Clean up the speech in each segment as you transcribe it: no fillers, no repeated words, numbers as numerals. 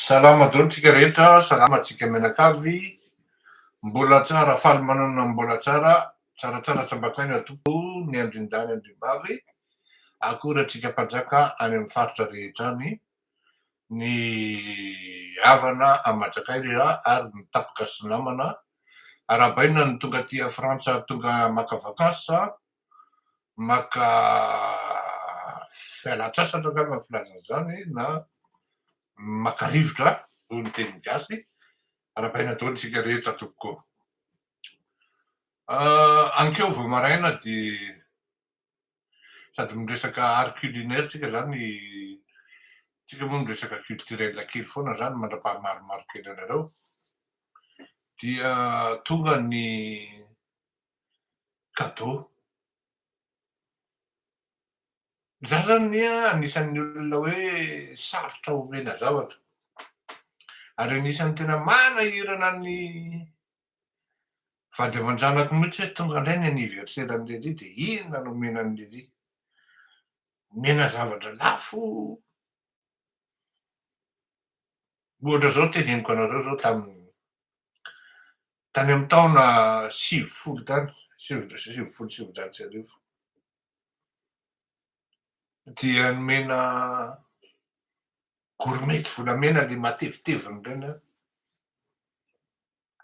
Salama daholo tsika rehetra, salama tsika mianakavy, mbola tsara, faly manana mbola tsara, tsaratsara tsambakaina tompo ny andrindany andrimbavy, akoratsika mpanjaka any amin'ny faritra rehetra any, ny havana aman-jakaira ary ny tapaka sy namana, arabaina ny tonga aty Frantsa tonga maka vakansa, maka fialan-tsasatra angamba ny filazana zany na maka rivotra hoy ny teny gasy, arabaina daholo tsika rehetra tokoa. Ankeo vao maraina dia sady miresaka art culinaire tsika zany, tsika moa miresaka culturel kely foana zany mandrapahamaromaro kely anareo, dia tonga ny cadeau. Za zany anisan'ny olona hoe sarotra omena zavatra, ary anisan'ny tena manahirana ny vady aman-janako mihitsy hoe tonga indray ny anniversaire an'lery dia inona no omena an'lery, omena zavatra lafo. Ohatra zao teneniko anareo zao tany amin'ny taona 70 tany, 700 dia nomena gourmety volamena le mateviteviny ireny aho.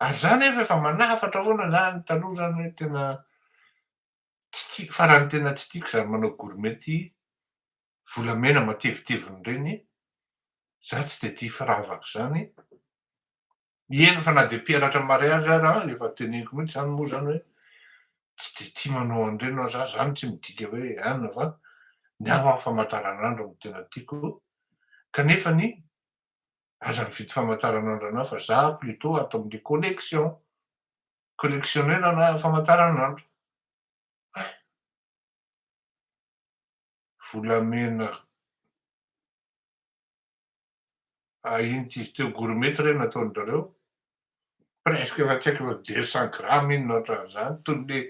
Ary za nefa efa manafatra foana zany taloha zany hoe tena tsy tiako, farany tena tsy tiako zany manao gourmety volamena mateviteviny ireny, za tsy de tia firavaka zany. Eny fa na de mpianatra mariazy ary efa teneniko mihitsy zany moa zany hoe tsy de tia manao an'ireny aho, za zany tsy midika hoe anona fa ny aho amin'ny famantaranandro no tena tiako, kanefany aza mividy famantaranandro anao fa za plutôt ato amin'le collection, collectionneur ana famantaranandro. Volamena ino ty izy teo, gourmety re nataon'zareo, presque efa tsy haiko efa 200 grammes iny na ohatran'izany, toy le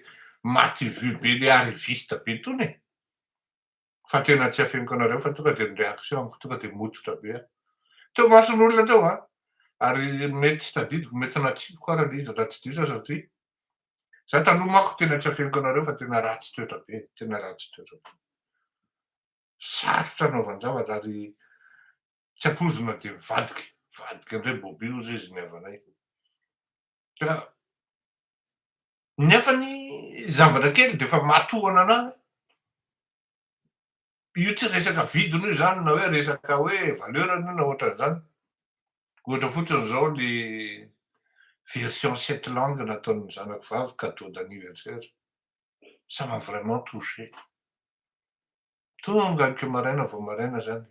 maty vy be le arriviste be tony e. Fa tena tsy afeniko anareo fa tonga de ny réactionko tonga de mototra be aho. Teo mason'olona teo ary mety tsy tadidiko, mety natsipiko ary le izy raha tsy diso aho satria za taloha manko tena tsy afeniko anareo fa tena ratsy toetra be, tena ratsy toetra be. Sarotra anaovan-javatra ary tsy ampoizina de mivadika, mivadika am'izay bôbio hozy izy ny havanay. Ka nefany zavatra kely de efa matohana anahy. Io tsy resaka vidiny io zany na hoe resaka hoe valeurany io na ohatran'izany. Ohatra fotsiny zao le version 7 langues nataon'ny zanako vavy cadeau d'anniversaire, ça m'a vraiment touché. Tonga ankeo maraina vao maraina zany,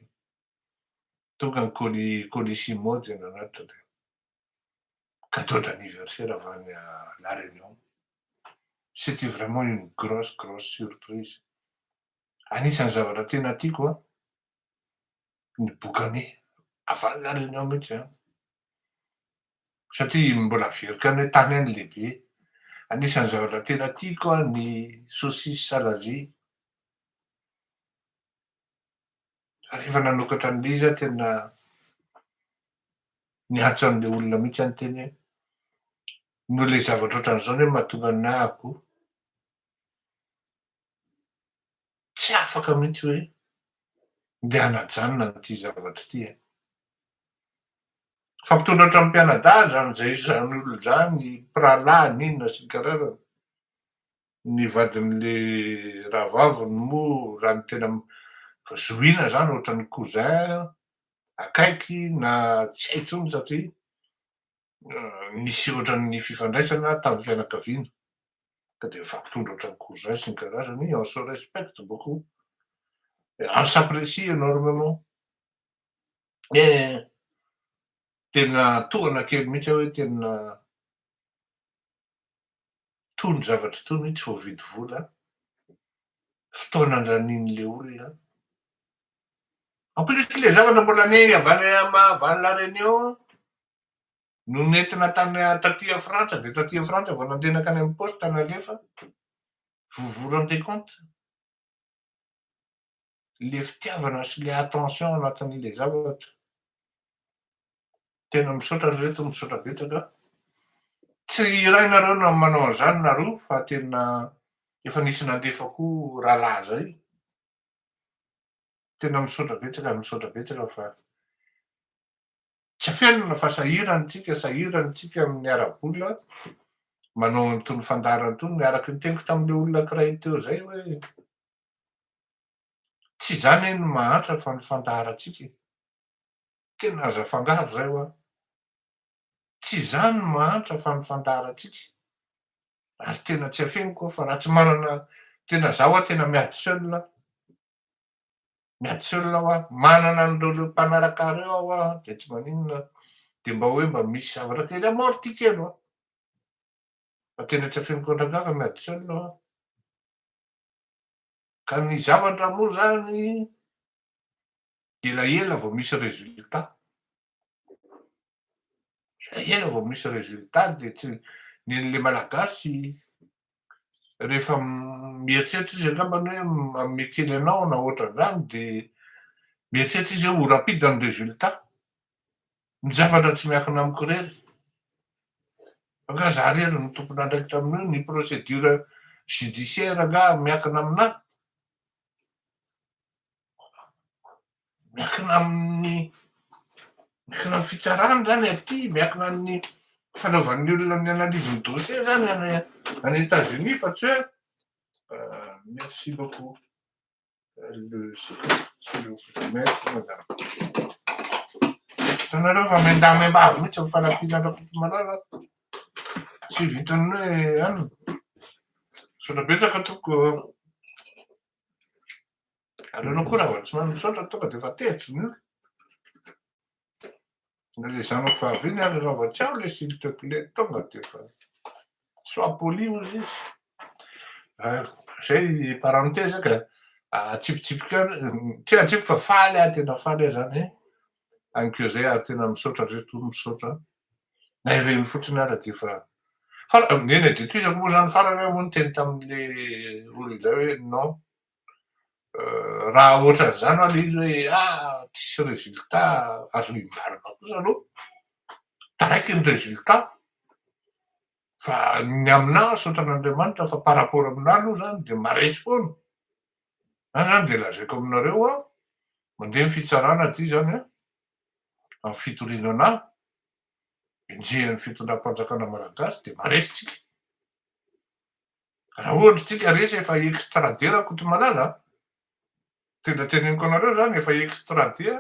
tonga ny colissimo dia nanatitra le cadeau d'anniversaire avy any La Réunion. C'était vraiment une grosse surprise. Anisan'ny zavatra tena tiako ny bokany avy any La Réunion mihitsy satria mbola averiko any hoe tany any lehibe. Anisan'ny zavatra tena tiako ny saucisse Salazie. Rehefa nanokatra an'le izy aho tena niantso an'le olona mihitsy any teny hoe noho le zavatra ohatran'izany hoe mahatonga anahy akoho, tsy afaka mihitsy hoe ndeha hanajanona an'ity zavatra ity e. Fampitondra hatramin'ny mpianadahy zany zay olona zany, pralà n'inona sy ny karazany. Ny vadin'le rahavaviny moa raha ny tena zohina zany ohatran'ny cousin akaiky na tsy hay intsony satria nisy ohatran'ny fifandraisana tamin'ny fianakaviana, ka de mifampitondra ohatran'ny cousin sy ny karazany. On se respecte beaucoup, on s'apprécie énormément. Tena tohana kely mihitsy aho hoe tena tony zavatra tony mihitsy vao mividy vola, fotoana andanian'le olona. En plus le zavatra mbola avy any La Réunion no nentina taty Frantsa, de taty Frantsa vao nandehanaka any amin'ny poste nalefa. Vous vous rendez compte? Le fitiavana sy le attention anatin'le zavatra. Tena misaotra ry reto, misaotra betsaka. Tsy irainareo no manao an'izany nareo fa tena efa nisy nandefa koa rahalahy zay. Tena misaotra betsaka fa tsy afelona fa sahirantsika amin'ny ara-bola manao an'itony fandaharana itony. Araka ny teniko tamin'ilay olona anankiray teo zay hoe tsy izany anie no mahantra fa ny fandaharantsika. Tena aza afangaro zay ho aho. Tsy izany no mahantra fa ny fandaharantsika. Ary tena tsy afeniko aho fa raha tsy manana tena zaho aho tena miady seul. Miady seul aho a. Manana an'ireo mpanaraka reo aho a de tsy maninona de mba hoe mba misy zavatra kely amortika elo a. Fa tena tsy afeniko andraka fa miady seul aho a. Ka ny zavatra moa zany elaela vao misy résultat. Ela vao misy résultat de tsy ny an'le malagasy rehefa mieritreritra izy angambany hoe manome kely anao na ohatran'izany de mieritreritra izy hoe ho rapide ny résultat. Ny zavatra tsy miankina amiko irery. Angaha za rery no tompon'andraikitra amin'io, ny procédure judiciaire angaha miankina aminahy. Miankina amin'ny fitsarana zany aty, miankina amin'ny fanaovan'ny olona ny analyse ny dossier zany any États-Unis fa tsy hoe merci beaucoup. Merci madame. Hitanareo fa miambavy mihitsy ny fanampiana Kotomalala. Tsy vitan'ny hoe any. Misaotra betsaka tompoko. Arenao koa raha vao tsy mahay misaotra tonga de efa tetsy ny io. Na le zanako fa avy iny ary raha vao tsy ao le s'il te plaît tonga de efa sois poli hozy izy. Zay parenthèse ka atsipitsipika tsy atsipika fa faly aho, tena faly aho zany. Ankoa zay aho tena misaotra reto, misaotra. Na ireny fotsiny ary de efa neny de toizako moa zany farany aho moa niteny tamin'le olona zay hoe non. Raha ohatran'izany hoy le izy hoe tsisy résultat ary marina kosa aloha. Taraiky ny résultat. Fa ny aminahy saotra an'Andriamanitra fa par rapport aminahy aloha zany de maretsy foana. Zany zany de lazaiko aminareo a mandeha ny fitsarana aty zany a amin'ny fitoriana anahy enjehan'ny fitondram-panjakana malagasy de maretsy tsika. Raha ohatra tsika resy efa extradé Kotomalala, tena teneniko anareo zany efa extradé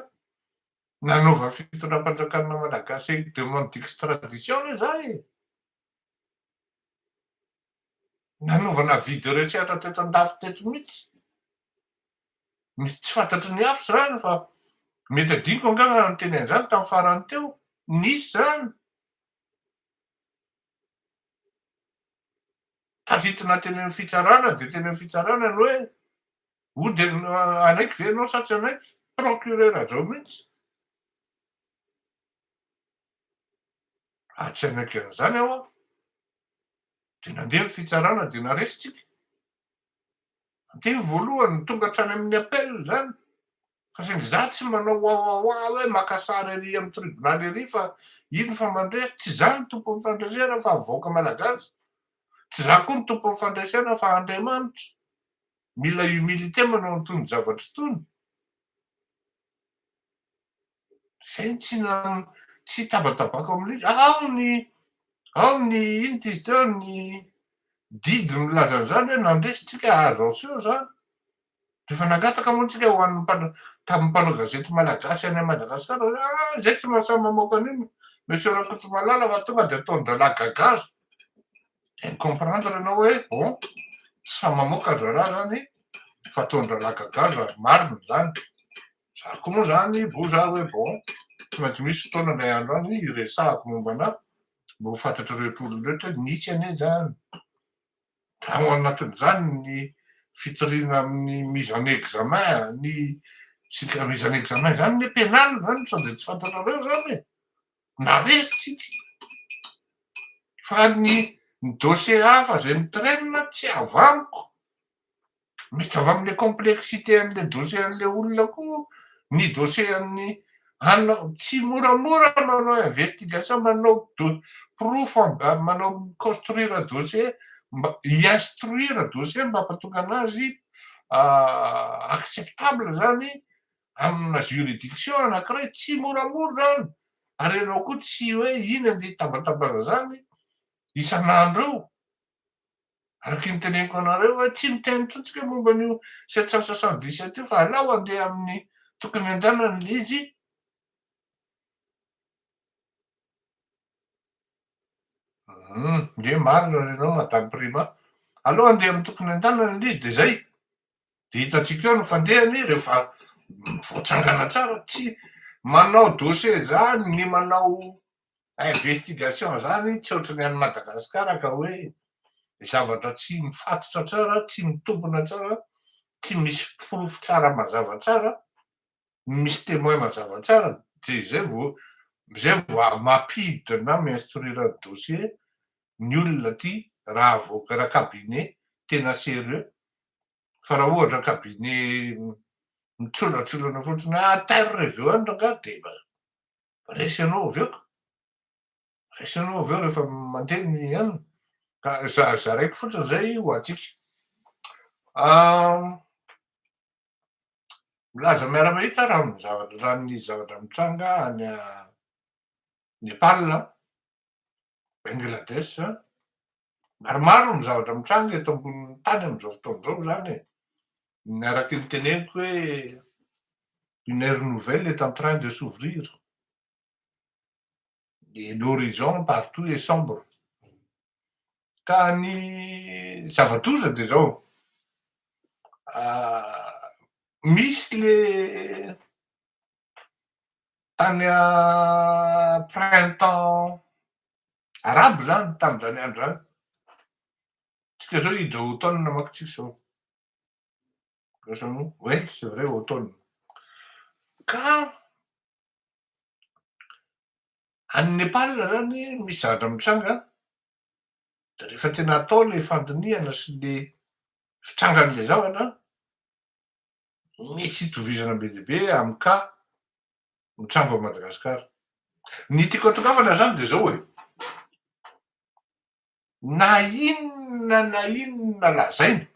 nanaova fitondram-panjakana malagasy demande d'extradition anie zay. Nanaovana video rehetrahatra teto an-dafy teto mihitsy. Misy tsy fantatry ny hafa zany fa mety adiniko angaha ny teny an'izany tamin'ny farany teo. Nisy zany. Tafiditra teny amin'ny fitsarana de teny amin'ny fitsarana ny hoe ody anaiky ve ianao sa tsy anaiky? Procureur azo mihitsy. Tsy anaiky an'izany aho a. De nandeha ny fitsarana de naresy tsika. De voalohany tonga hatrany amin'ny appel zany. Fa saingy za tsy manao hoe maka sary ery amin'ny tribunal ery fa ino fa mandresy. Tsy za ny tompon'ny fandresena fa avoaka malagasy. Tsy za koa ny tompon'ny fandresena fa Andriamanitra. Mila humilité manao an'itony zavatra itony. Zay tsy tabatabako amin'ilay ao ny ino ty izy teo ny didy milaza an'izany hoe nandresy tsika azo seo zany. Rehefa nangataka moa tsika ho an'ny tamin'ny mpanao gazety malagasy any Madagasikara zay tsy mahasahy mamoaka an'io monsieur Kotomalala fa tonga de ataony drala gagazo. De comprendre ianao hoe bon tsy sahy mamoaka drala zany fa ataony drala gagazo ary marina zany. Za koa moa zany boza hoe bon tsy maintsy misy fotoana indray andro any iresahako momba anahy mba ho fantatry reto olona rehetra hoe nisy anie zany. Raha ao anatin'izany ny fitoriana amin'ny mise en examen, mise en examen zany ny pénal zany sao de tsy fantatrareo zany e. Naresy tsika. Fa ny dossier hafa zay mitraine tsy avy amiko. Mety avy amin'le complexité an'le dossier an'le olona koa ny dossier an'ny Anao tsy moramora manao investigation, manao manao construire dossier mba i-instruire dossier mba hampatonga anazy acceptable zany amina juridiction anankiray, tsy moramora zany. Ary ianao koa tsy hoe iny andeha hitabatabana zany isan'andro eo. Araky ny teneniko anareo hoe tsy miteny tsontsika momba an'io 777 io fa alao andeha amin'ny tokony andehanany le izy. Nge marina ianao madame Prima. Alao andeha amin'ny tokony andehanany le izy de zay. De hitantsika eo ny fandehany rehefa voatsangana tsara, tsy manao dossier zany, ny manao investigation zany tsy ohatry ny any Madagasikara ka hoe zavatra tsy mifatotra tsara, tsy mitombina tsara, tsy misy profo tsara mazava tsara, misy témoin mazava tsara, de zay vao mampiditra na mi-instruire dossier ny olona ty raha raha cabinet tena sérieux. Fa raha ohatra cabinet mitsolatsolana fotsiny terre reveo any rangahy de resy anao aveo ka, resy anao aveo rehefa mandeha ny anina. Ka zaraiko fotsiny zay ho antsika. Milaza miaramila raha ny zavatra mitranga any Nepal, Bangladesh, maromaro ny zavatra mitranga eto ambonin'ny tany am'izao fotoana izao zany e. Araky ny teneniko hoe une ère nouvelle est en train de s'ouvrir et l'horizon partout est sombre. Ka ny zava-doza de zao, misy le tany printemps arabe zany tam'zany andro zany. Tsika zao hiditra automne manko tsika zao. Oui, c'est vrai, automne. Ka any Nepal zany misy zavatra mitranga, de rehefa tena atao le fandiniana sy le fitrangan'le zavatra, misy itovizana be dia be amin'ny cas mitranga ao Madagasikara. Ny tiako atongavana zany de zao e, na inona lazaina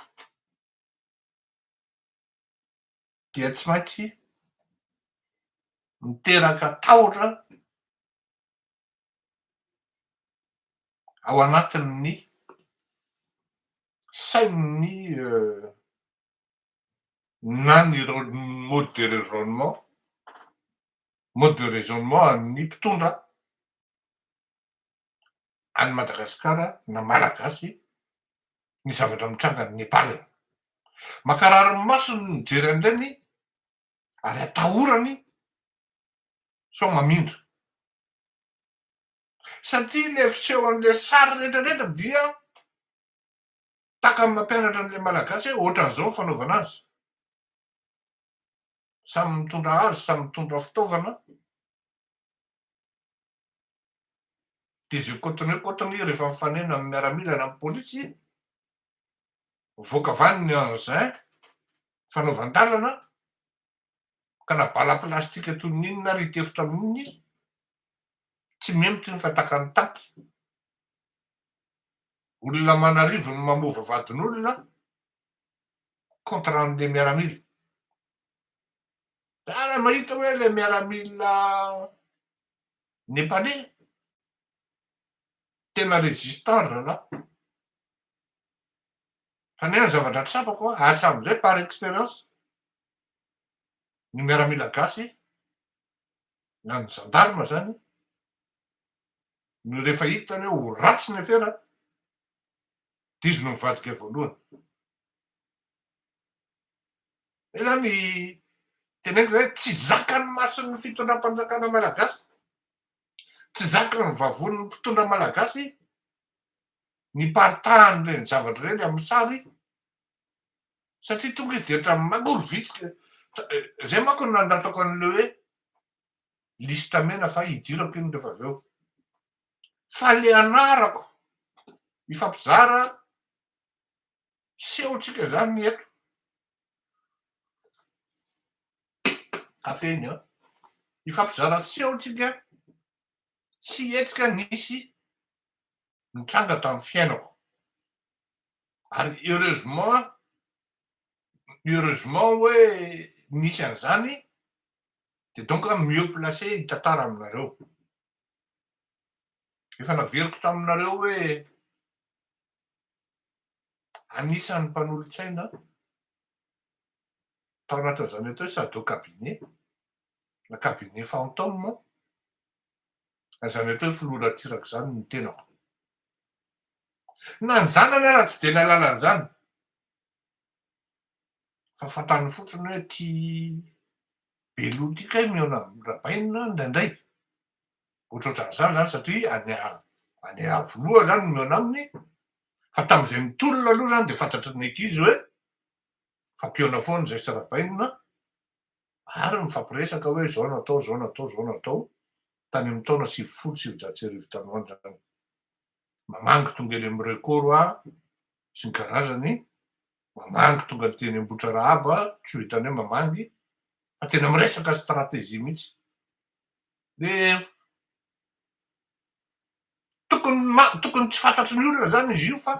dia tsy maintsy miteraka tahotra ao anatin'ny sain'ny na ny mode de raisonnement an'ny mpitondra any Madagasikara na malagasy ny zavatra mitranga any Nepal. Makarary ny masony ny mijery an'ireny ary atahorany sao mamindra. Satria le fiseho an'le sary rehetrarehetra dia tahaka ny mampianatra an'le malagasy hoe ohatran'izao ny fanaovana azy. Samy mitondra hazo, samy mitondra fitaovana. De zay cotonner rehefa mifanena amin'ny miaramila na amin'ny polisy, mivoaka avy any ny engin fanaovan-dalana ka na bala plastika toy ny inona ary hitefitra amin'iny, tsy memotry ny fatakan'ny tanky. Olona manarivo no mamova vadin'olona contre an'le miaramila. Raha mahita hoe le miaramila nepalais tena résistant ralahy. Fa nefa zavatra tsapako hatram'izay par expérience, ny miaramila gasy na ny gendarme zany, no rehefa hitany hoe ho ratsy ny afera de izy no mivadika voalohany. Zany teneniko hoe tsy zakan'ny mason'ny fitondram-panjakana malagasy, tsy zakan'ny vavon'ny mpitondra malagasy ny partahan'ireny zavatra ireny amin'ny sary, satria tonga izy de ohatran'ny mangolo vitsika. Zay manko no nandrafako an'le hoe lista mena fa hidirako iny rehefa avy eo. Fa le anarako ifampizara sehontsika zany eto. Kafe iny an. Ifampizara seho tsika, tsy hetsika nisy nitranga tamin'ny fiainako. Ary heureusement hoe nisy an'izany de donc mieux placé hitantara aminareo. Efa naveriko taminareo hoe anisan'ny mpanolontsaina tao anatin'izany atao hoe sado cabinet, na cabinet fantôme, izany atao hoe filoratsiraka zany ny tenako. Na ny zanany ara tsy de nahalala an'izany, fa fantany fotsiny hoe ty beloha ty kay mihaona amin'ny rabaina indraindray. Ohatrohatran'izany zany satria any avoloha zany mihaona aminy, fa tam'izay mitolona aloha zany de fantatry ny ankizy hoe fampihaona foana zay sy rabaina, ary mifampiresaka hoe zao natao, zao natao, zao natao, tany amin'ny taona 20, 20 tany ho any zany. Mamangy tonga eny amin'ny Recoro sy ny karazany, mamangy tonga teny Ambohitrarahaba, tsy ho hitany hoe mamangy, fa tena miresaka stratégie mihitsy. De tokony tsy fantatry ny olona zany izy io fa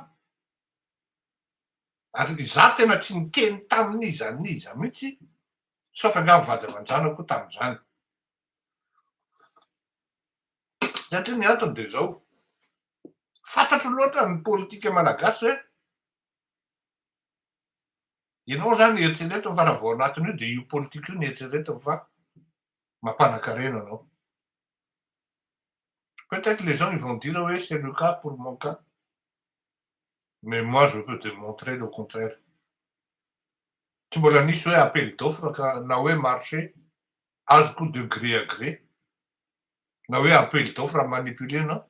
ary za tena tsy nikeny tamin'iza mihitsy, saofa angamba vady aman-janako tamin'izany. Satria ny antony de zao, fantatro loatra ny politika malagasy hoe ianao zany eritreretiny fa raha vao anatin'io de io politika io no eritreretiny fa mampanakarena anao. Peut-être les gens ils vont dire oui c'est le cas pour mon cas, mais moi je peux te montrer le contraire. Tsy mbola nisy hoe appel d'offre ka na hoe marché azoko de gré à gré, na hoe appel d'offre manipulé anao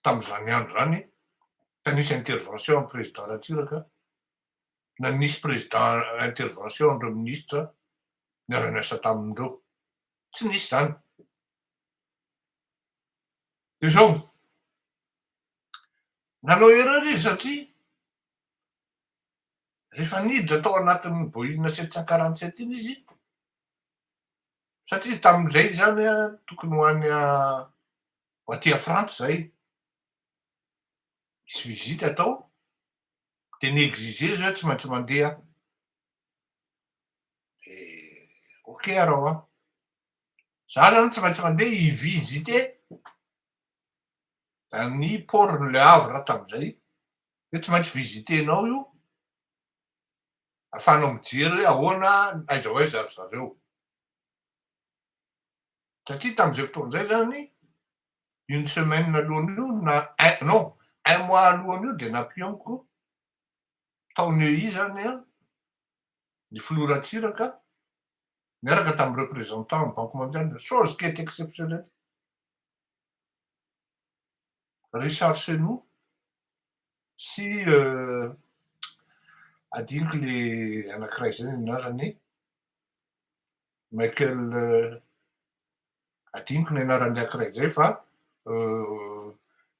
tam'izany andro zany, ka nisy intervention amin'ny président Ratsiraka, na nisy président intervention andreo ministre niara-niasa tamindreo, tsy nisy zany. De zao, nanao erreur izy satria rehefa niditra tao anatin'ny Boeing 747 iny izy, satria tamin'izay zany tokony ho any ho aty Frantsa zay, misy vizity atao, de niexige izy hoe tsy maintsy mandeha. De ok arô za zany tsy maintsy mandeha hivisiter ny port Le Havre tam'izay, hoe tsy maintsy visitenao io ahafahanao mijery hoe ahoana aiza ho aiza ry zareo. Satria tam'izay fotoana zay zany, une semaine alohan'io na non, un mois alohan'io de nampihaoniko tao Neuilly zany ny filoha Ratsiraka miaraka tamin'ny représentant ny Banque mondiale, chose qui est exceptionnelle, Richard Senoux sy adinoko le anankiray zay anarany, Michael, adinoko ny anaran'ny anankiray zay fa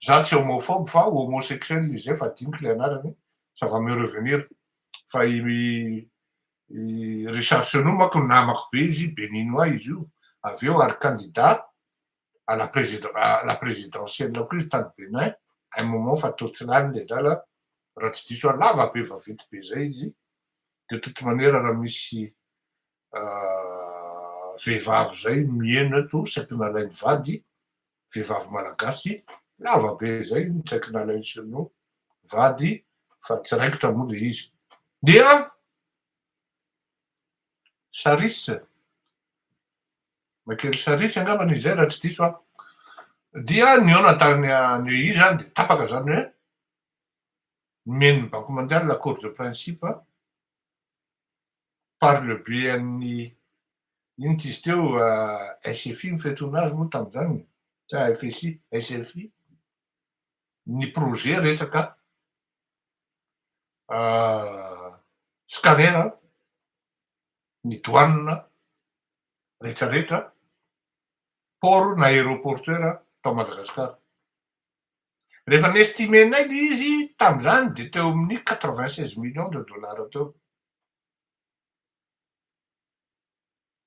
za tsy homophobe fa homosexuel izy zay fa adinoko le anarany, ça va me revenir. Fa i Richard Senoux manko namako be izy, béninois izy io, avy eo ary candidat à la présidentielle koa izy tany Bénin, un moment fa tao tsy lany le drala, raha tsy diso lava be vaventy be zay izy. De toute manière raha misy vehivavy zay mihaino eto saika nalainy vady, vehivavy malagasy lava be zay no tsaiky nalainy Senoux vady, fa tsy raikitra moa le izy. Dia Sarisy, Michael Sarisy angambany izy zay raha tsy diso dia nihaona tany Neuilly zany de tapaka zany hoe nomen'ny Banque mondiale l'accord de principe par le biais amin'ny ino ty izy teo SFI mifetroana azy moa tam'izany, sa FSI, SFI, ny projet resaka scanner, ny douane rehetrarehetra, port na aéroporteur tao Madagasikara. Rehefa niestimenay le izy tam'izany de teo amin'ny 96 millions de dollars teo.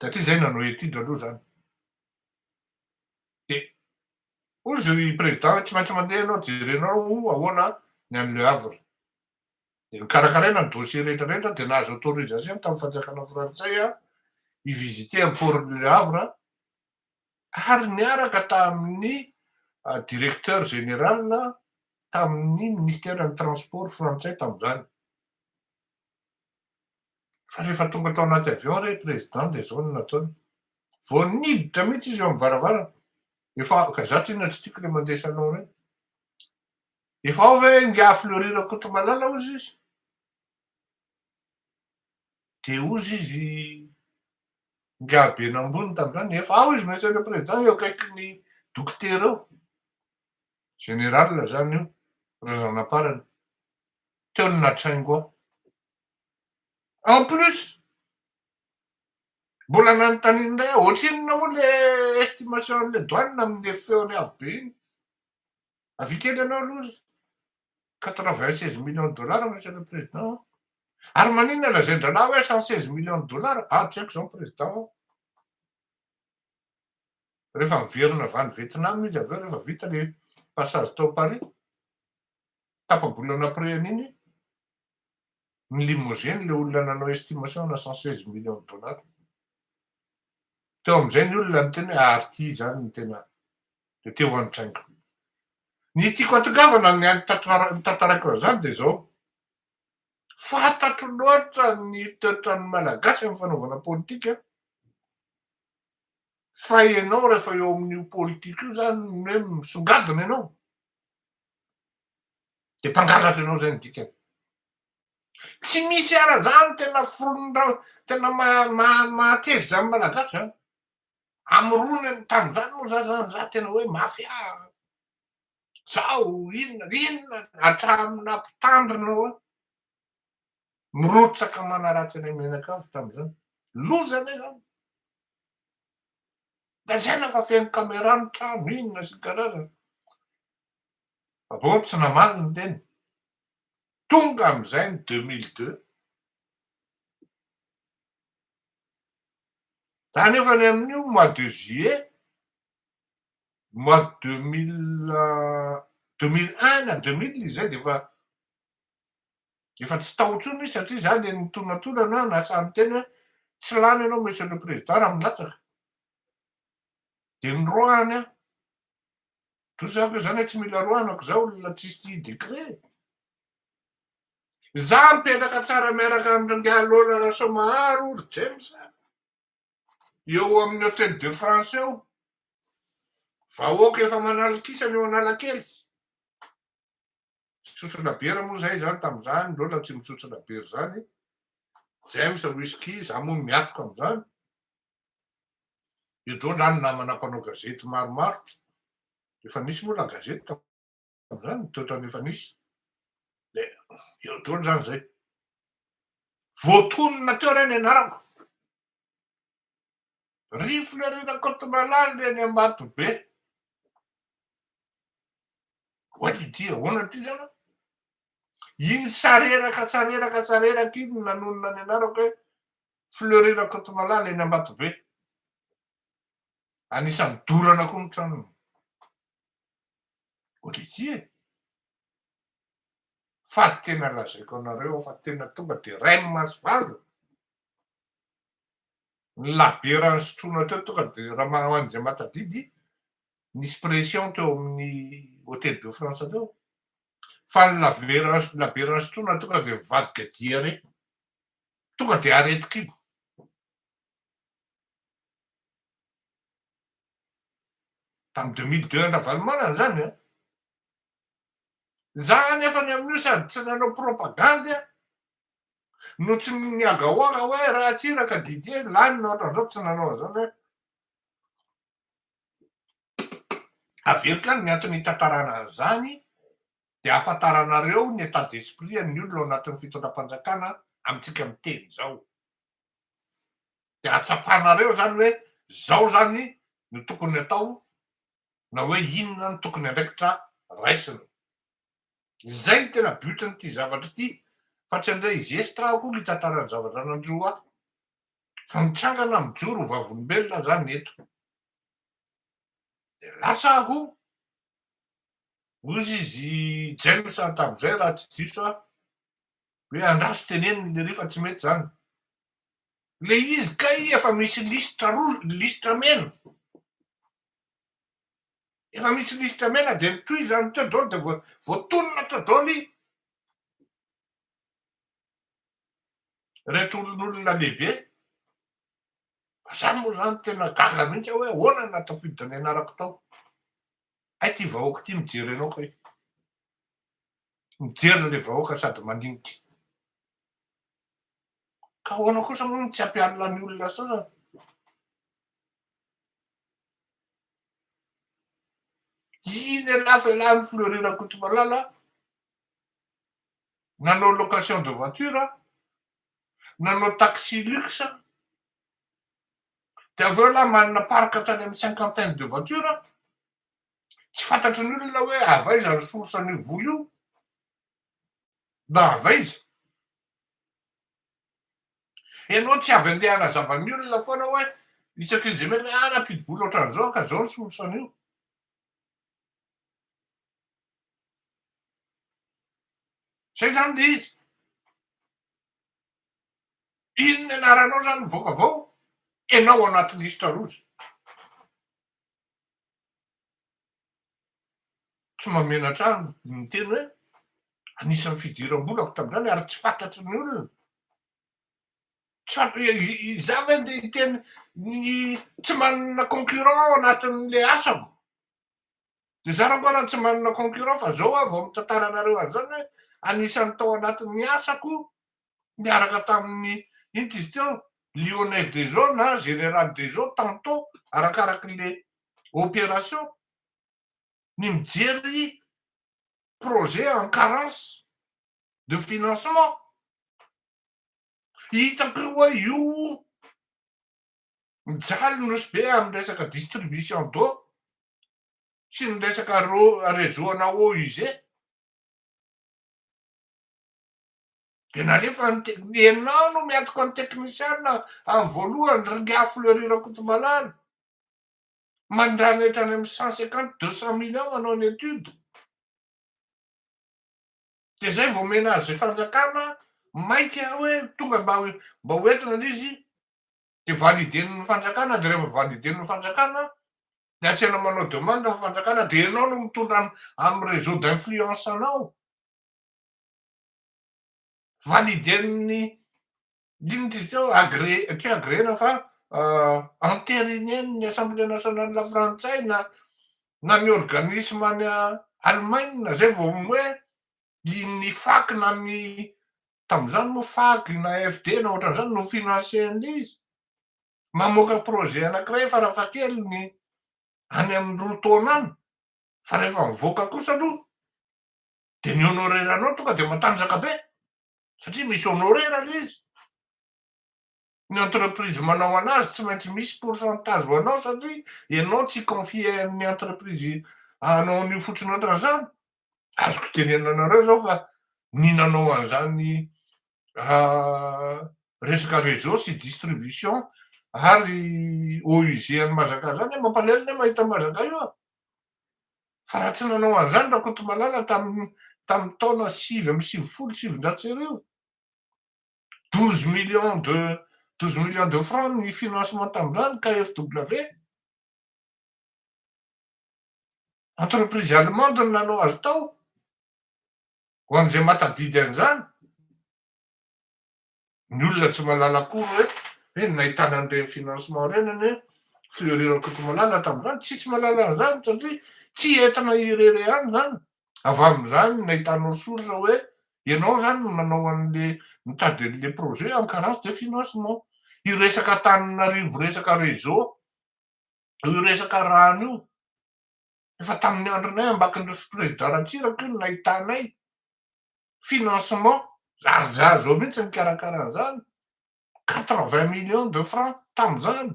Satria zay nanao etude aloha zany. De ozy président tsy maintsy mandeha anao jerenao ahoana ny an'le Havre. De nikarakaraina ny dossier rehetrarehetra de nahazo autorisation tamin'ny fanjakana frantsay hivisiter port Le Havre ary niaraka tamin'ny directeur général tamin'ny ministère-ny transport frantsay tamin'izany. Fa rehefa tonga tao anaty avion re président de zao no nataony. Vao niditra mihitsy izy eo amin'ny varavarana. Efa ka za tena tsy tiako le mandeha salon reny. Efa ao ve ngia fleurira Kotomalala ozy izy. De ozy izy ngia be ambony tamin'izany. Efa ao izy monsieur le président eo akaikin'ny dokotera eo. Général zany io, razanam-parany. Teo ny natsaingo aho. En plus, mbola nanontaniana indray aho, ohatrinona moa le estimation an'le douane amin'ny feony avo be iny. Avikely ianao aloha 96 millions de dollars, monsieur le président. Ary maninona lazain-dranahy hoe 116 millions de dollars? Tsy haiko zao président. Rehefa miverina avy any Vietnam izy aveo rehefa vita le passage tao Paris. Tapabolana préany iny. Ny limosine le olona nanao estimation na 116 millions de dollars. Teo amin'izay ny olona miteny hoe arty zany ny tena de teo an-tsaingo. Ny tiako atongavana ny tantarako an'izany de zao. Fantatro loatra ny toetrany malagasy amin'ny fanaovana politika. Fa ianao rehefa eo amin'io politika io zany hoe misongadina ianao. De mpangalatra ianao zay ny dikany. Tsy misy ara zany tena tena mahateza zany malagasy zany. Amoronany tamin'izany moa za tena hoe mafia. Zao inona hatramina mpitandrina hoe mirotsaka manaratsy anay Menakavy tamin'izany. Loza anay zany. Da zay lafa feno caméra ny trano inona sy karazana. Bon tsy namaly ny teny. Tonga amin'izay ny 2002. Da nefa ny amin'io mois de juillet, mois 2001 na 2000 izay de efa tsy tao intsony izy satria za le nitonatona nasany teny hoe tsy lany ianao monsieur le président raha milatsaka. De niroahany aho. Tosako zany hoe tsy mila rohanako zao olona tsisy décret. Za mipetraka tsara miaraka amin'ny Aloana Rasomaharo ry James. Eo amin'ny Hôtel de France eo. Vahoaka efa manalakisany eo Analakely. Misotro labiera moa zay zany tamin'izany, loatra tsy misotro labiera zany. James whisky, za moa miatoka amin'izany. Io daholo zany namana mpanao gazety maromaro. Efa nisy moa la gazety tamin'izany, toetrany efa nisy. De eo daholo zany zay. Voatonona teo reny ianarako. Rifleurina Kotomalala eny Ambatobe. Oalidia, ahoana ty zany? Iny sareraka iny nanonona ny anarako hoe fleurina Kotomalala eny Ambatobe. Anisan'ny dorana koa ny tranony. Oalidia. Fa tena lazaiko anareo fa tena tonga de ray Masivalo. Ny labiera sotroina teo tonga de raha magnano an'izay matadidy. Nisy pression teo amin'ny Hôtel de France teo. Fa ny labiera sotroina tonga de mivadika diare. Tonga de areti-kibo. Tamin'ny 2002 an-davalomana zany. Za nefa ny amin'io sady tsy nanao propagande. No tsy niagahoaga hoe raha ty raka Didier lany na ohatran'izao tsy nanao an'izany hoe. Averiko any ny antony hitantarana an'izany de ahafantaranareo ny état d'esprit ny olona ao anatin'ny fitondram-panjakana amintsika miteny zao. De atsapanareo zany hoe zao zany no tokony atao na hoe inona no tokony andraikitra raisina. Zay ny tena buten'ity zavatra ity. Fa tsy andray izesitra aho koa hitantarany zavatra nanjoa. fa mitsangana mijoro vavolombelona zany eto. De lasako ozy izy James tam'izay raha tsy diso aho, hoe andraso teneniny le rifa tsy mety zany. Le izy kay efa misy lisitra mena. Efa misy lisitra mena de toy zany teo daholo de voatonona teo daholo i. Reto olon'olona lehibe. Zany moa zany tena gaga mihitsy aho hoe ahoana natafiditra ny anarako tao. Ay ty vahoaka ty mijery anao kay. Mijery le vahoaka sady mandinika. Ka ahoana kosa moa tsy hampialina ny olona sasany. Iny lafelany Fleury Kotomalala nanao location de voiture, nanao taxi luxe, de aveo lahy manana parc hatrany amin'ny cinquantaine de voiture, tsy fantatry ny olona hoe avaiza ny source an'io vola io, na avaiza. Ianao tsy avy andeha hanazava ny olona foana hoe isaky ny mety napidi-bola ohatran'izao ka zao ny source an'io. Zay zany le izy. Ino ny anaranao zany mivoaka avao, ianao anaty lisitra rozy. Tsy mamenatra any miteny hoe anisan'ny fidiram-bolako tam'izany ary tsy fantatry ny olona. Za ve nde hiteny tsy manana concurrent ao anatin'le asako. De za raha mbola tsy manana concurrent fa zao aho vao mitantara anareo an'izany hoe anisan'ny tao anatin'ny asako miaraka tamin'ny ino izy teo Lionel Desault na Général Desault tantôt arakaraky opération ny mijery projet en carence de financement. Hitako hoe io mijaly nosy be amin'ny resaka distribution d'eau sy ny resaka réseau-na eau usée. De nalefa ianao no miantoko amin'ny teknisiana amin'ny voalohany ringa Fleury Kotomalala mandrany hatrany amin'ny 150-200 millions manao ny étude. De zay vao omena azy fanjakana maika hoe tonga mba hoentina l'izy de validen'ny fanjakana, de rehefa validen'ny fanjakana de asiana manao demande ny fanjakana de ianao no mitondra amin'ny réseau d'influence anao. Validen'ny ino izy teo tsy agréena fa entériné-ny Assemblée nationale la frantsay na ny organisme any Allemagne zay vao hoe ny FAC na ny tam'izany moa FAC na AFD na ohatran'izany no financé an'izy mamoaka projet anankiray farafahakeliny any amin'ny 2 taona any. Fa rehefa mivoaka kosa aloha de ny honoreranao tonga de matanjaka be satria misy honorera le izy. Ny entreprise manao anazy tsy maintsy misy pourcentage ho anao satria ianao tsy confie amin'ny entreprise hanao an'io fotsiny ohatran'izany. Azoko tenenina anareo zao fa ny nanao an'izany resaka réseau sy distribution ary eau usée any Mazaka zany mampalahelo ne mahita Mazaka io a. Fa raha tsy nanao an'izany Kotomalala tamin'ny taona 2017 sy arivo 12 millions de francs ny financement tam'izany KfW. Entreprise allemande no nanao azy tao ho an'izay matadidy an'izany. Ny olona tsy mahalala akory hoe nahitana an'ireny financement reny anie Fleury Kotomalala tam'izany, tsisy mahalala an'izany satria tsy entina irery ihany zany. Avy amin'izany nahitanao source hoe ianao zany no nanao an'le mitady an'le projet en carence de financement. Io resaka Antananarivo resaka réseau, io resaka rano io, efa tamin'ny andronay ambakin'ny président Ratsiraka io no nahitanay financement ary za zao mihitsy nikarakara an'izany 80 millions de francs tam'izany.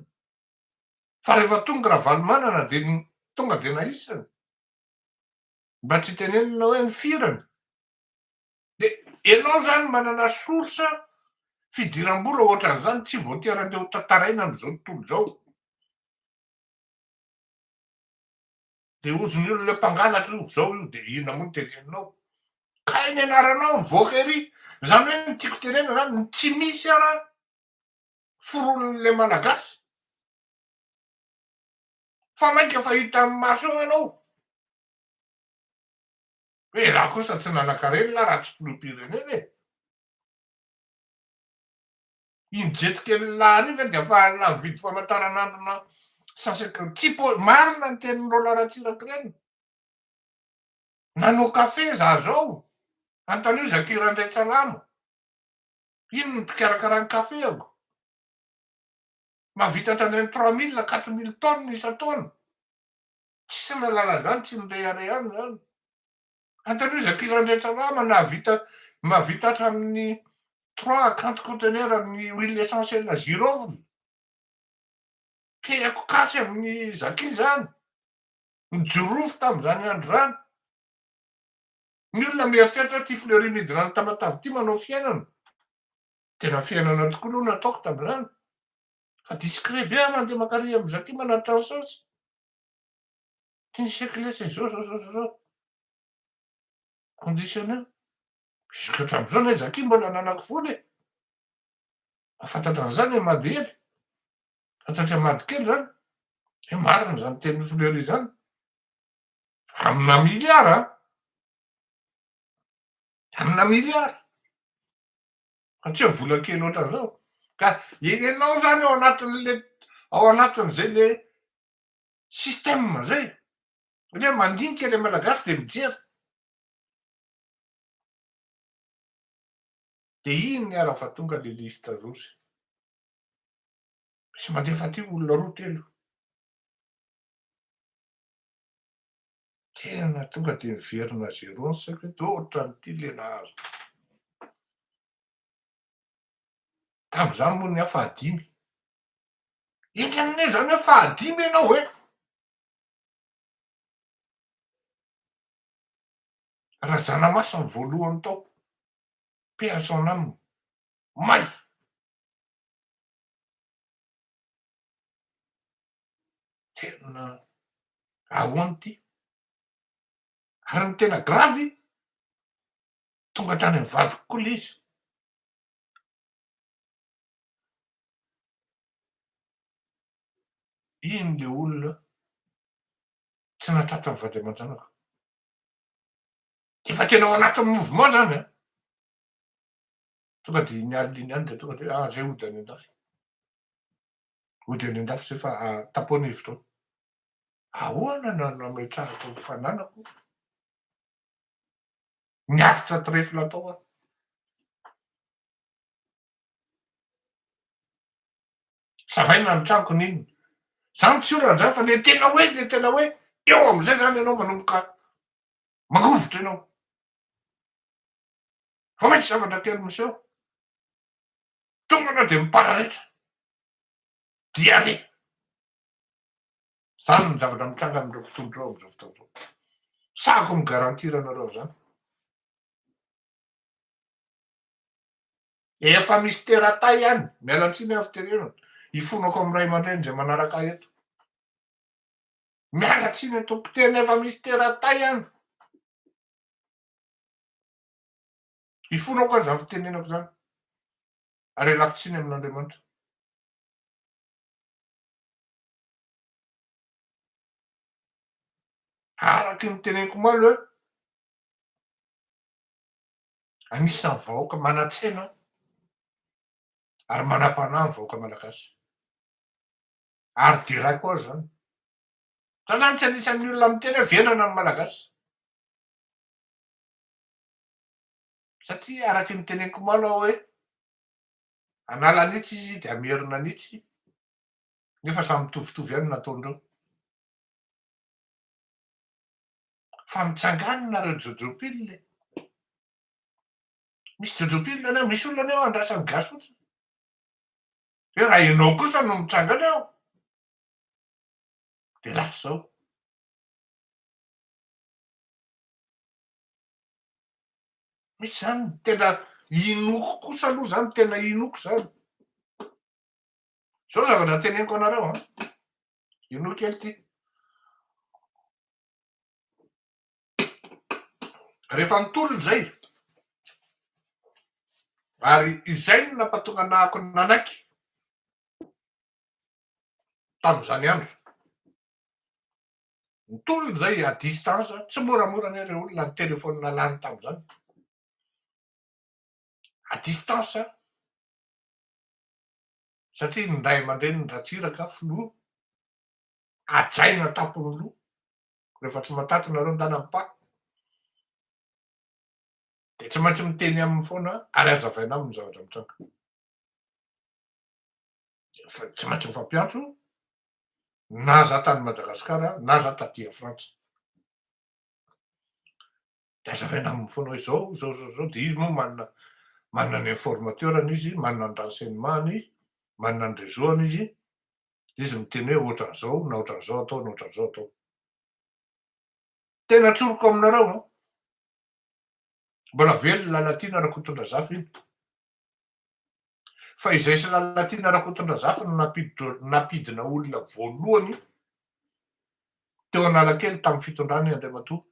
Fa rehefa tonga Ravalomanana de tonga de naisany. Mba tsy tenenina hoe nifirana. De ianao zany manana source fidiram-bola ohatran'izany tsy voatery andeha ho tantaraina am'izao tontolo zao. De ozony olo le mpangalatra io zao io de inona moa no teneninao? Ka iny anaranao mivoaka ery, zany hoe ny tiako tenena zany tsy misy ara foron'le malagasy. Fa mainka fa hita amin'ny maso eo ianao. Hoe raha kosa tsy nanan-karena raha tsy filoham-pirenena e. Injetika l'ariva de afa navidy famantaranandrona tsy marina ny tenin'ireo Laratsiraka ireny. Nanao kafe za zao, antanio Zakira Ndratsalama. Ino no mpikarakarany kafeako? Mahavita hatrany amin'ny 3000 4000 tonnes isan-taona. Tsisy mahalala zany, tsy mirehareha any zany. Antanio Zakira Ndratsalama mahavita hatramin'ny 3 à 4 conteneurs amin'ny huile essentielle girofle. Pehako kasy amin'ny Zaki zany. Nijorofo tamin'izany andro zany. Ny olona mieritreritra ty fleury midina ny Tamatavy ty manao fiainana. Tena fiainana tokoa aloha nataoko tamin'izany. Fa discret be aho mandeha maka-ry amin'ny Zaki manatitra ny saosy. Ty siècle lasa zao. Conditionnaire. Jusque hatramin'izao ne Zaki mbola nanako vola e. Mahafantatra an'izany e mady hely. Fantatry mady kely zany. E marina zany teny fleury zany. Amina miliara. Amina miliara. Satria vola kely ohatran'izao. Ka ianao zany ao anatin'izay le système zay. Satria mandinika le malagasy de mijery. De iny ara fa tonga le lista rosy. Sy mandefa ty olona roa telo. Tena tonga de miverina zero ny saiko hoe ohatran'ity le nahazo. Tamin'izany moa ny aho fahadimy. Entrany zany hoe fahadimy ianao e. Razanamaso ny voalohany tao. Paix à son âme. May. Tena ahoana ty? Ary ny tena gravy, tonga hatrany amin'ny vadiko koa le izy. Iny le olona tsy nahatratra ny vady aman-janako. Efa tena ao anatin'ny mouvement zany a. Tonga de nialina iny ihany de tonga de zay ody any an-dafy. Ody any an-dafy zay fa tapoan'hevitra ao. Ahoana nametrahako ny fananako? Niavitra trèfle tao aho. Savaina ny tranoko n'iny. Zany tsy oran'izany fa le tena hoe eo am'izay zany ianao manomboka mangovotra ianao. Fa misy zavatra kely miseho. Tonga anao de miparahitra. Diarrhée. Zany ny zavatra mitranga am'ireo mpitondro reo am'izao fotoana izao. Sahako migarantira anareo zany. Efa misy teratay ihany, miala tsiny aho fitenenana. Ifonako amin'ny ray aman-dreny zay manaraka ahy eto. Miala tsiny tompon-tena efa misy teratay ihany. Ifonako azy zany fitenenako zany. Ary ialako tsiny amin'Andriamanitra. Araky ny teneniko moa aloha, anisan'ny vahoaka manan-tsaina ary manam-panahy ny vahoaka malagasy. Ary diraiko azy zany. Za zany tsy anisan'ny olona miteny hoe vendrana amin'ny malagasy. Satria araky ny teneniko moa aloha hoe anala an'ity izy de amerina an'ity. Nefa samy mitovitovy ihany nataondreo. Fa mitsangana nareo Jojo Pile. Misy Jojo Pile anao, misy olona anao andrasany gasy fotsiny. Hoe raha ianao kosa no mitsangana eo. De lasa zao. Misy zany tena Inoko kosa aloha zany tena inoko zany. Zao zavatra teneniko anareo inoa kely ty. Rehefa nitolona zay, ary izay no nampatonga nahako nanaiky tamin'izany andro. Nitolona zay à distance, tsy moramora anie reo olona ny telefaonina lany tamin'izany. À distance satria ny ray aman-dreny ny ratsiraka filoha, ajaina tapon'ny loha rehefa tsy matato nareo ntanam-pako. De tsy maintsy miteny aminy foana ary azavaina aminy zavatra mitranga. Tsy maintsy mifampiantso na za tany Madagasikara na za taty Frantsa. De azavaina aminy foana hoe zao de izy moa manana ny informateurany izy, manana ny renseignement-ny izy, manana ny réseau-any izy, de izy miteny hoe ohatran'izao na ohatran'izao atao na ohatran'izao atao. Tena atsoriko aminareo mbola velona Lalatiana Rakotondrazafy iny. Fa izay sy Lalatiana Rakotondrazafy no napidina olona voalohany teo Analakely tamin'ny fitondrany Andriamatoa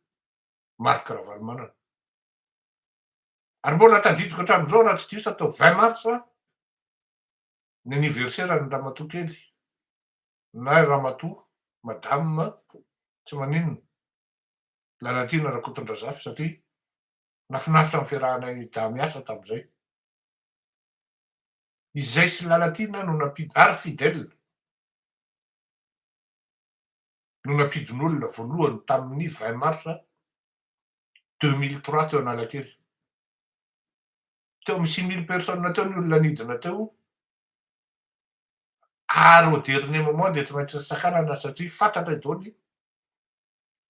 Marc Ravalomanana. Ary mbola tadidiko hatramin'izao raha tsy diso atao 20 mars ny anniversaire-ny Ramatoa kely na Ramatoa madame tsy maninona Lalatiana Rakotondrazafy satria nahafinaritra ny fiarahanay dahamiasa tamin'izay. Izay sy Lalatiana no ary Fidèle no napidin'olona voalohany tamin'ny 20 mars 2003 teo Analakely. Teo amin'ny 6 000 personnes teo ny olona nidina teo. Ary au dernier moment de tsy maintsy sakanana satria fantatra daholo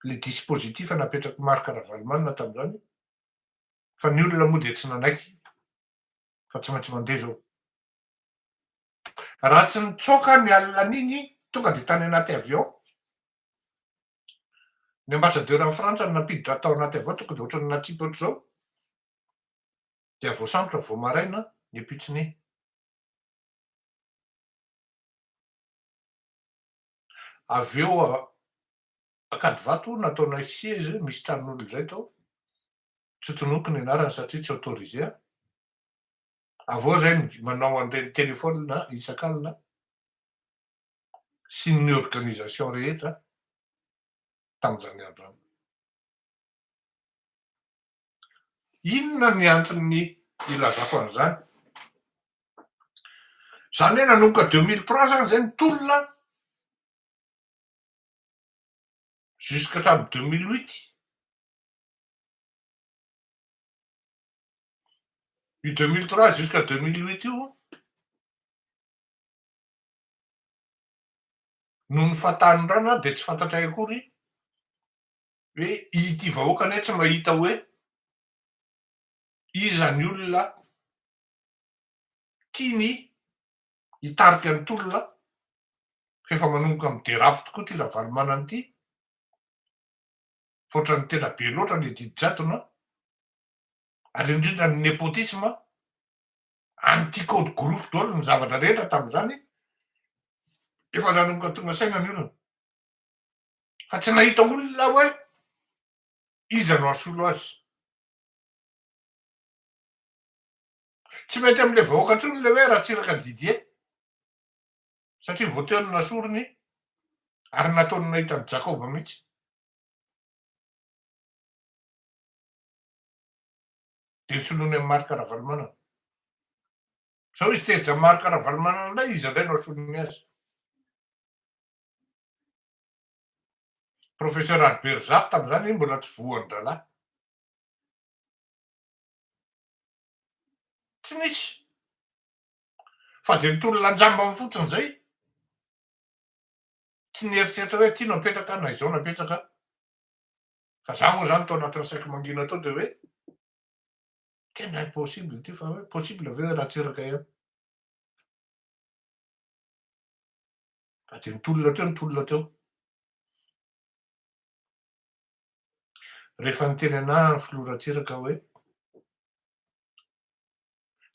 le dispositif napetraky Marc Ravalomanana tamin'izany fa ny olona moa de tsy nanaiky fa tsy maintsy mandeha zao. Raha tsy nitsoaka ny alina an'iny tonga de tany anaty avion. Ny ambassadeur amin'ny Frantsa napiditra tao anaty avion tonga de ohatrany natsipy ohatr'izao. De voasambotra vao maraina ny pitsiny. Avy eo Akadivato nataonay siège misy tranon'olona zay tao. Tsy hotonoko ny anarany satria tsy autorisé. Avao zay manao an'ireny telefaonina isan-kalina sy ny organisation rehetra tamin'izany andro zany. Inona ny antony ilazako an'izany? Zany hoe nanomboka 2003 zany zay nitolona jusqu'hatramin'ny 2008. Io 2003 jusqu'à 2008 io no nifantahan'ny rana de tsy fantatray akory hoe ity vahoaka anie tsy mahita hoe iza ny olona tiany hitarika ny tolona efa manomboka midérapy tokoa ty Ravalomanana ity. Ohatrany tena be loatra le didy-jadona ary indrindra ny népotisme anty code groupe daholo ny zavatra rehetra tamin'izany efa nanomboka tonga saina ny olona fa tsy nahita olona hoe iza no hasolo azy. Tsy mety am'le vahoaka ntsony le hoe ratsiraka Didier satria vao teo no nasorony ary nataony nahita ny Jacob mihitsy. De nisoloiny amin'ny Marc Ravalomanana. Zao izy tezitra Marc Ravalomanana indray izy indray no hasolony azy. Professeur Albert Zafy tamin'izany mbola tsy vohan-dralahy. Tsy nisy. Fa de nitolona anjambany fotsiny zay. Tsy nieritreritra hoe ty napetraka na izao napetraka. Fa za moa zany tao anatin'ny saiko mangina tao de hoe tena impossible ty fa hoe possible ve ratsiraka ihany. Fa de nitolona teo. Rehefa niteny anahy ny filoha ratsiraka hoe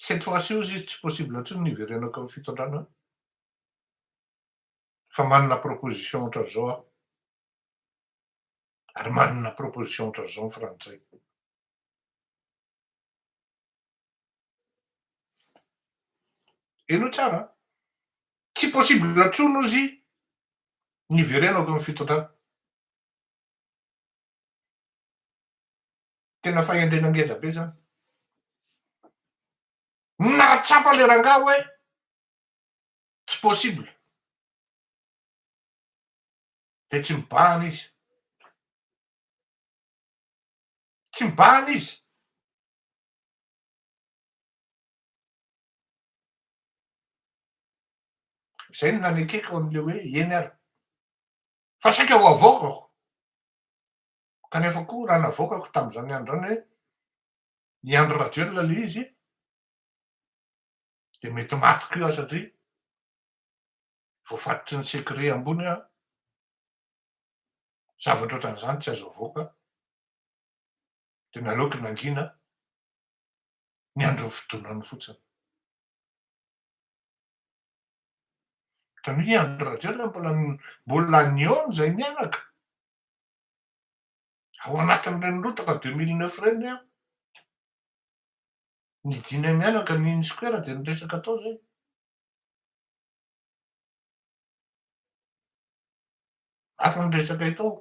Cette fois-ci ozy izy tsy possible intsony ny iverenako amin'ny fitondrana, fa manana proposition ohatran'izao aho, ary manana proposition ohatran'izao ny frantsay. Hainao tsara? Tsy possible intsony ozy ny iverenako amin'ny fitondrana. Tena fahendrenangeda be zany. Nahatsapa le rangahy hoe tsy possible, de tsy mibahana izy. Tsy mibahana izy. Zay no nanekeko am'le hoe eny ary, fa saika ho avoakako. Kanefa koa raha navoakako tam'zany andro zany hoe hiandry radiolina le izy, de mety maty koa aho satria voafatotry ny secret ambony aho. Zavatra ohatran'izany tsy azo avoaka, de naleoko nangina niandry ny fotoanany fotsiny. Ka ny hiandry radiolina mbola niaune zay nianaka. Ao anatin'ireny rotaka 2009 reny aho. Nidina mianaka ny INSCOEUR de niresaka tao zay. Afa niresaka tao.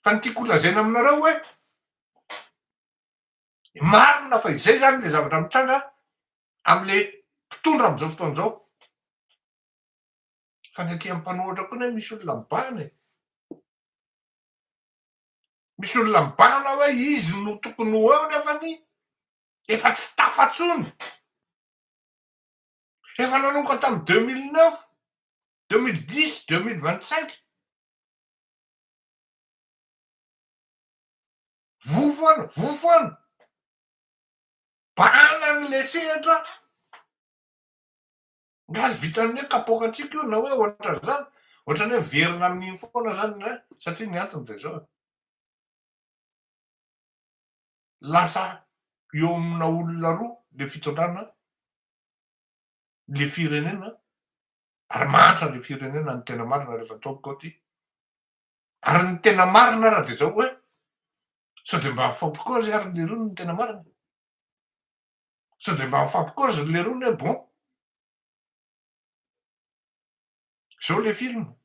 Fa ny tiako lazaina aminareo hoe marina fa izay zany le zavatra mitranga am'le mpitondra am'zao fotoan'izao. Fa ny aty ampanohitra koa ne misy olona mibahana e. Misy olona mibahana hoe izy no tokony ho eo nefany efa tsy tafatsony. Efa nanomboka tamy 2009, 2010, 2025. Vofoana. Bahana an'le sehatra. Ngazy vitan'ny hoe kapokatsika io na hoe ohatran'izany, ohatran'ny hoe verina amin'iny foana zany ne, satria ny antony de zao. Lasa eo amina olona roa le fitondrana, le firenena, ary manitra le firenena ny tena marina rehefa ataoko aty. Ary ny tena marina raha de zao hoe sao de mba mifampikôzy ary le roa ny tena marina. Sao de mba mifampikôzy le roa hoe bon. Zao le film.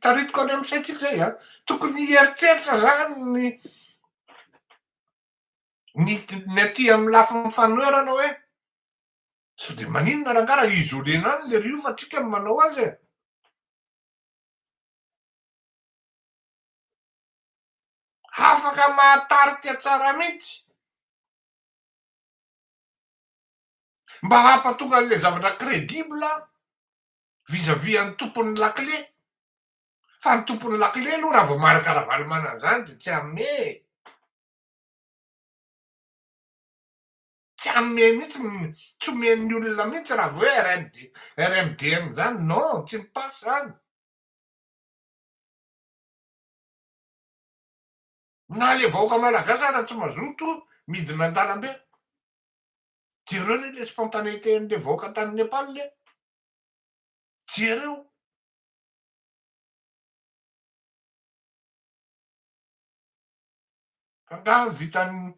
Taritiko any amin'ny saitsika zay a, tokony hieritreritra zany ny aty amin'ny lafin'ny fanoerana hoe sao de maninona raha ngara isolena any le riofa tsika ny manao azy e. Afaka mahatarika tsara mihitsy mba hampatonga an'le zavatra credible vis-à-vis an'ny tompon'ny lakile. Fa ny tompon'ny lakile aloha raha vao marakara-valy manan'izany de tsy hamehe. Tsy hamehe mihitsy, tsy omen'ny olona mihitsy raha vao hoe RMDM zany, non, tsy mipasy zany. Na le vahoaka malagasy ara tsy mazoto midina an-dalambe. Jereo le spontanéité-n'le vahoaka tany Nepal le. Jereo. Angaha vitany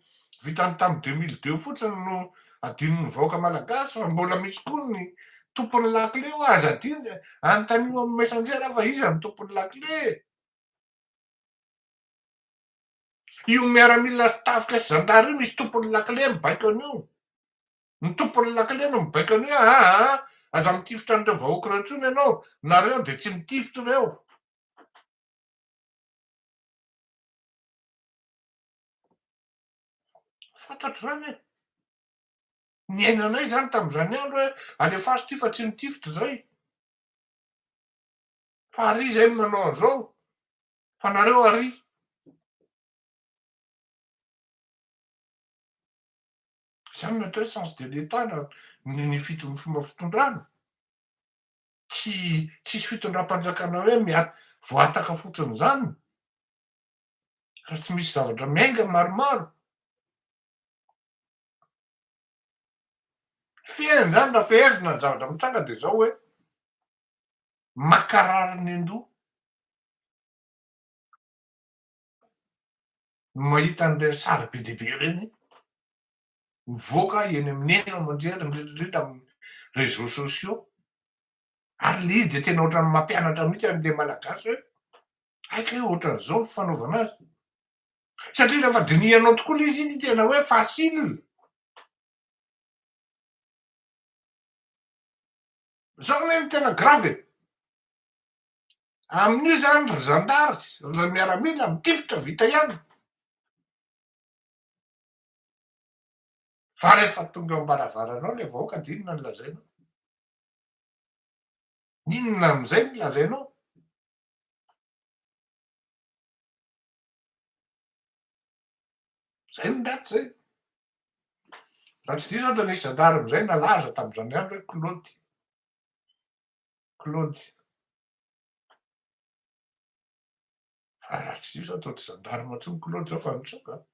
tamy 2002 fotsiny no adinon'ny vahoaka malagasy, fa mbola misy koa ny tompon'ny lakile ho aza adiny anontaniana amin'ny messenger fa iza ny tompon'ny lakile. Io miaramila tafika sy zandary io misy tompon'ny lakile mibaiko an'io. Ny tompon'ny lakile no mibaiko an'io hoe aza mitifitra an'ireo vahoaka reo intsony ianao, nareo de tsy mitifitra reo. Fantatro zany e. Ny ainanay zany tam'izany andro hoe alefaso ty fa tsy mitifitra zay. Fa ary zay manao an'izao, fa nareo ary. Zany ny atao hoe sens de l'État ny fomba fitondrana. Tsisy fitondram-panjakana hoe voataka fotsiny zany. Raha tsy misy zavatra miainga maromaro. Fiainana zany raha fehezina ny zavatra mitranga de zao hoe mankarary ny an-doha. Mahita an'ireny sary be dia be ireny mivoaka eny amin'ny eny aman-jery indrindrandrindra amin'ny réseaux sociaux. Ary le izy de tena ohatran'ny mampianatra mihitsy an'le malagasy hoe aika hoe ohatran'izao ny fanaovana azy. Satria rehefa dinihanao tokoa le izy iny tena hoe facile. Zao anie no tena grave e. Amin'io zany ry zandary, ry miaramila mitifitra vita ihany. Fa rehefa tonga ao am-baravaranao le vahoaka de inona no lazainao? Inona am'izay no lazainao? Zay no ratsy zay. Raha tsy diso ato nisy zandary am'izay nalaza tam'izany andro hoe Claude. Claude. Fa raha tsy diso atao tsy zandary matsony Claude zao fa nitsoka.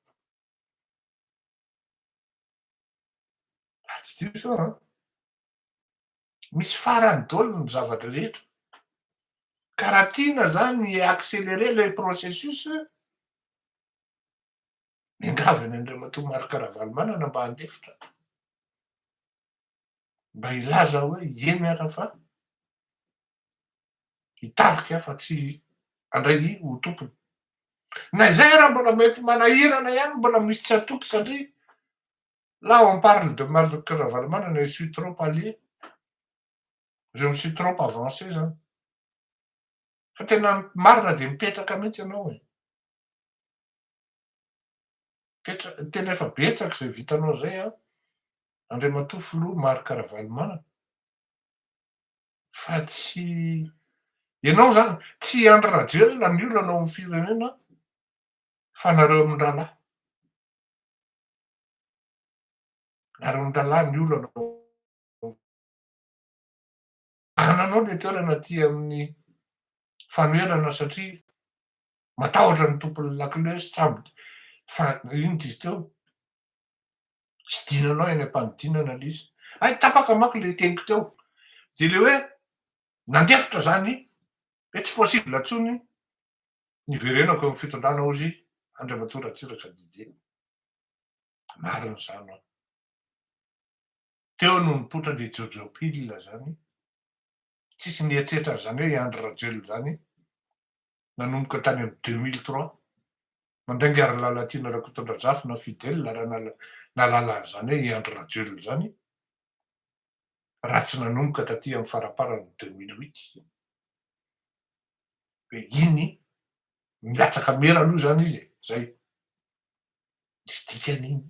Raha tsy diso aho a. Misy farany daholo ny zavatra rehetra. Ka raha tiana zany accélérer le processus, miangavy any Andriamatoa Marc Ravalomanana mba handefitra. Mba hilaza hoe eny ara fa hitarika fa tsy handray ho tompony. Na zay raha mbola mety manahirana ihany mbola misy tsy atoky satria là on parle de Marc Ravalomanana je suis trop allé. Je me suis trop avancé zany. Fa tena marina de mipetraka mihitsy ianao e. Tena efa betsaka zay vitanao zay a, Andriamatoa filoha Marc Ravalomanana. Fa tsy ianao zany tsy Andry Rajoelina ny olana ao amin'ny firenena fa nareo amin-drahalahy. Nareo amin-drahalahy ny olana ao. Ananao le toerana aty amin'ny fanoherana satria matahotra ny tompon'ny lakile sy samby fa ino dizy teo? Sy dinanao eny am-panidinana le izy. Ay tapaka manko le teniko teo. De le hoe nandefitra zany hoe tsy possible intsony niverenako amin'ny fitondrana ozy Andriamatoa Ratsiraka Dide. Marina zany ao. Teo no nipoitra le Jojo Pile zany. Tsisy nieritreritra an'izany hoe Andry Rajoelina zany nanomboka tany amin'ny 2003 mandray ary lala tiana Rakotondrazafy fidèle raha nalala an'izany hoe Andry Rajoelina zany raha tsy nanomboka taty amin'ny faraparany 2008. Hoe iny milatsaka mera aloha zany izy e, zay. Nisy dikan'iny.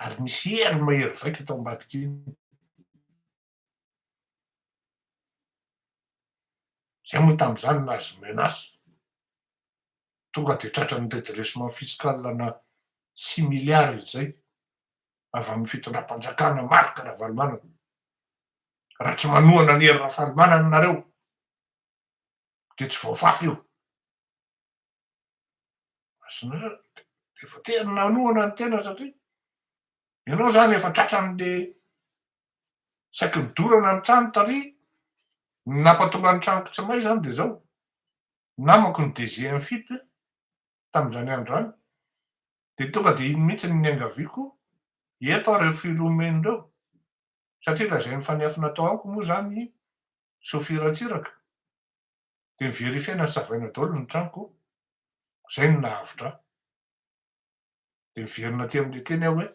Ary misy hery mahery vaika tao ambadika iny. Zay moa tam'izany nahazo menace. Tonga de tratran'ny redressement fiscal na 6 milliards zay avy amin'ny fitondram-panjakana Marc Ravalomanana. Raha tsy manohana ny hery Ravalomanana nareo de tsy voafafy io. Azonareo efa tena nanohana ny tena satria ianao zany efa tratran'le saiky nidorana ny trano tary, nampatonga ny tranoko tsy may zany de zao. Namako ny DGM FIP tam'izany andro any de tonga de iny mihitsy ny niangaviako eto aho reo filomeno reo satria lazainy faniafy natao amiko moa zany Sophie Ratsiraka de niverifiena ny savaina daholo ny tranoko. Zay no nahavitra ahy. De miverina aty amin'le teny aho hoe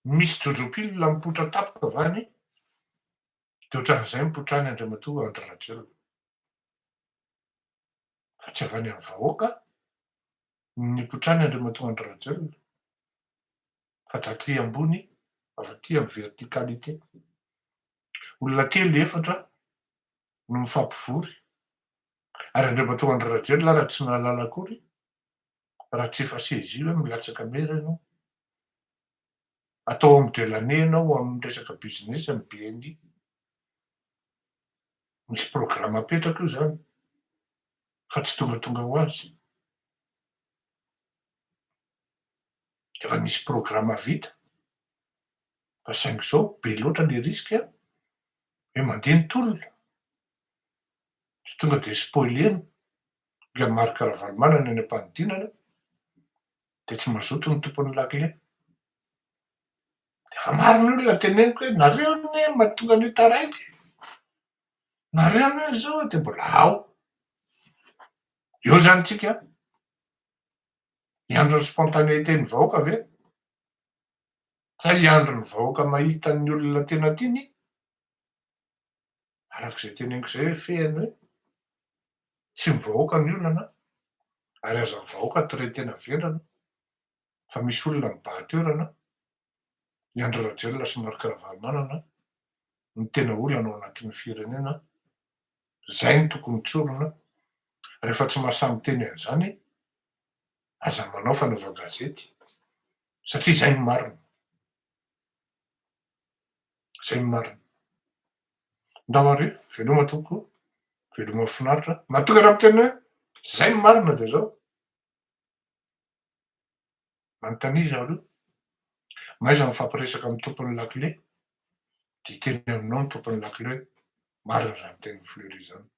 misy Jojo Pile mipoitra tampoka avany de ohatran'izay mipoitra any Andriamatoa Andry Rajoelina. Fa tsy avy any amin'ny vahoaka ny mipoitra any Andriamatoa Andry Rajoelina fa taty ambony avy aty amin'ny verticalité. Olona telo efatra no mifampivory ary Andriamatoa Andry Rajoelina raha tsy nahalala akory raha tsy efa saisie hoe milatsaka mera ianao. Atao homme de l'année ianao amin'ny resaka business amin'ny BNI. Misy programme apetraka io zany fa tsy tongatonga ho azy. Efa misy programa vita fa saingy zao be loatra le riska hoe mandeha ny tolona, de tonga de spoilena, le marika ravalomanana eny am-panidinana de tsy mazoto ny tompon'ny lakile. De efa maro ny olona teneniko hoe nareo anie mahatonga an'io taraiky, nareo anie zao de mbola ao. Eo zany tsika hiandro ny spontanéité-ny vahoaka ve? Sa hiandro ny vahoaka mahita ny olona tena tiany? Arak'izay teneniko zay hoe fehiny hoe tsy mivahoaka ny olana ary aza mivahoaka traitena vendrana fa misy olona mibahatoerana hiandry rajelona sy marika ravalomanana ny tena olana ao anatin'ny firenena. Zay no tokony tsorona. Rehefa tsy mahasamby teny an'izany, aza manao fanaova gazety satria zay ny marina. Zay ny marina. Ndao ary veloma tompoko, veloma mahafinaritra. Mahatonga raha miteny hoe zay ny marina de zao. Manontania izy aloha, maiza mifampiresaka amin'ny tompon'ny lakile? De hiteny aminao ny tompon'ny lakile hoe marina zany tenin'ny Fleury zany.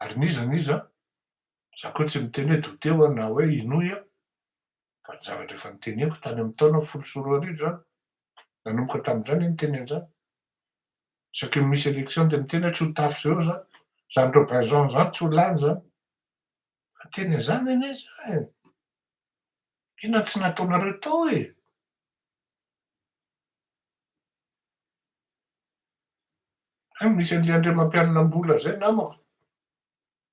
Ary n'iza, za koa tsy miteny hoe doteo aho na hoe inoy aho, fa ny zavatra efa noteneniko tany amin'ny taona folo sy roa arivo zany, nanomboka tamin'izany ny teny an'izany. Isaky ny misy élection de miteny hoe tsy ho tafy zao zany, zany Robinson zany tsy ho lany zany. Fa teny an'izany anie za e. Inona tsy nataonareo tao e? Misy an'le andriamam-pianonam-bola zay namako.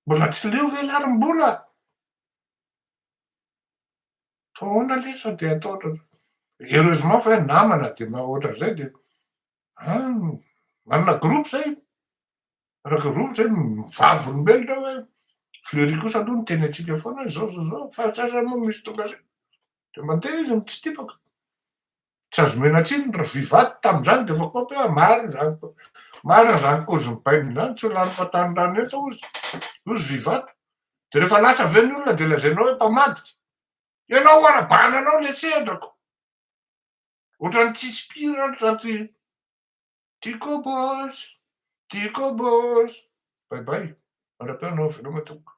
Mbola tsy leo ve larim-bola? Ahoana le sao de ataotra. Heureusement fa hoe namana de ohatran' zay de manana groupe zay. Raha groupe zay mivavy olombelona hoe Fleury kosa aloha niteny antsika foana hoe zao, fa sasany moa misy tonga zay. De mandeha izy mitsitipaka. Tsy azo mena tsiny raha vivaty tamin'izany de efa kopy hoe marina zany kozim-baininy zany tsy ho lany fahatanindranony eto ozy vivaty. De rehefa lasa avy eo ny olona de lazainao hoe mpamadika. Ianao arabananao le sendrako. Ohatran'ny tsitsy mpihira zany tiako boss, bye bye. Mandrapiano veloma tompoko.